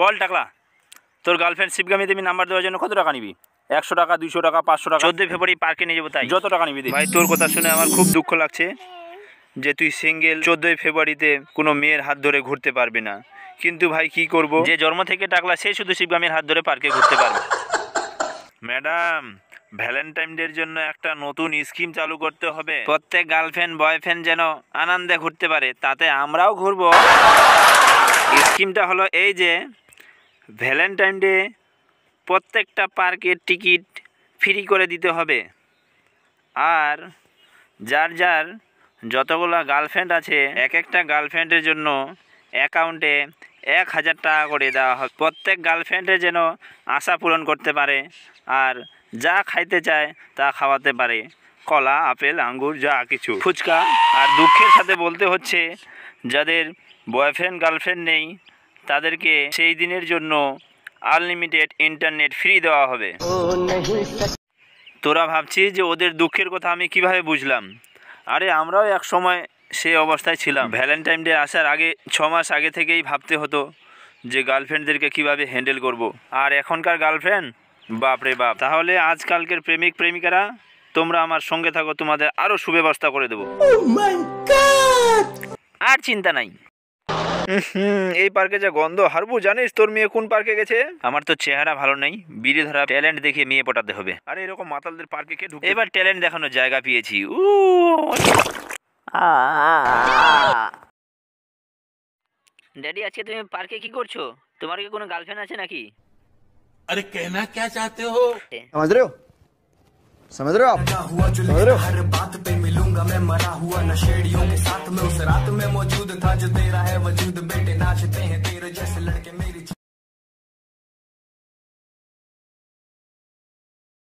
বল টাকলা, তোর গার্লফ্রেন্ড শিবগামী দেবী নাম্বার দেওয়ার জন্য কত টাকা নিবি? 100 টাকা, 200 টাকা, 500 টাকা? 14 ফেব্রুয়ারি পার্কে নিয়ে যাবো, তাই যত টাকা নিবি। ভাই তোর কথা শুনে আমার খুব দুঃখ লাগছে যে তুই সিঙ্গেল, 14 ফেব্রুয়ারিতে কোনো মেয়ের হাত ধরে ঘুরতে পারবি না। কিন্তু ভাই কি করব, যে জন্ম থেকে টাকলা সে শুধু শিবগামীর হাত ধরে পার্কে ঘুরতে পারবে। ম্যাডাম, ভ্যালেন্টাইন ডের জন্য একটা নতুন স্কিম চালু করতে হবে। প্রত্যেক গার্লফ্রেন্ড বয়ফ্রেন্ড যেন আনন্দে ঘুরতে পারে, তাতে আমরাও ঘুরবো। স্কিমটা হলো এই যে ভ্যালেন্টাইন ডে প্রত্যেকটা পার্কের টিকিট ফ্রি করে দিতে হবে, আর যার যার যতগুলো গার্লফ্রেন্ড আছে এক একটা গার্লফ্রেন্ডের জন্য অ্যাকাউন্টে 1000 টাকা করে দেওয়া হবে। প্রত্যেক গার্লফ্রেন্ডের যেন আশা পূরণ করতে পারে আর যা খাইতে চায় তা খাওয়াতে পারে, কলা, আপেল, আঙ্গুর, যা কিছু, ফুচকা। আর দুঃখের সাথে বলতে হচ্ছে যাদের বয়ফ্রেন্ড গার্লফ্রেন্ড নেই তাদেরকে সেই দিনের জন্য আনলিমিটেড ইন্টারনেট ফ্রি দেওয়া হবে। তোরা ভাবছিস যে ওদের দুঃখের কথা আমি কিভাবে বুঝলাম? আরে আমরাও এক সময় সেই অবস্থায় ছিলাম। ভ্যালেন্টাইন ডে আসার আগে 6 মাস আগে থেকেই ভাবতে হতো যে গার্লফ্রেন্ডদেরকে কিভাবে হ্যান্ডেল করব। আর এখনকার গার্লফ্রেন্ড, বাপরে বাপ। তাহলে আজকালকের প্রেমিক প্রেমিকারা তোমরা আমার সঙ্গে থাকো, তোমাদের আরও সুব্যবস্থা করে দেবো। আর চিন্তা নাই। এই পার্কে যা গন্ধ, হারবু জানিস তোর মেয়ে কোন পার্কে গেছে? আমার তো চেহারা ভালো নেই, বিড়ি ধরা ট্যালেন্ট দেখে মেয়ে পটাতে হবে। আরে এরকম মাতালদের পার্কে কে ঢুকে? এবার ট্যালেন্ট দেখানোর জায়গা পেয়েছি। ড্যাডি, আজকে তুমি পার্কে কি করছো? তোমার কি কোনো গার্লফ্রেন্ড আছে নাকি? अरे कहना क्या चाहते हो? समझ रहे हो? समझ रहे हो आप? समझ रहे हो? हर बात पे मिलूंगा मैं मरा हुआ नशेड़ियों के साथ में, उस रात में मौजूद था जो तेरा है वजूद। बेटे नाचते हैं तेरे जैसे लड़के मेरी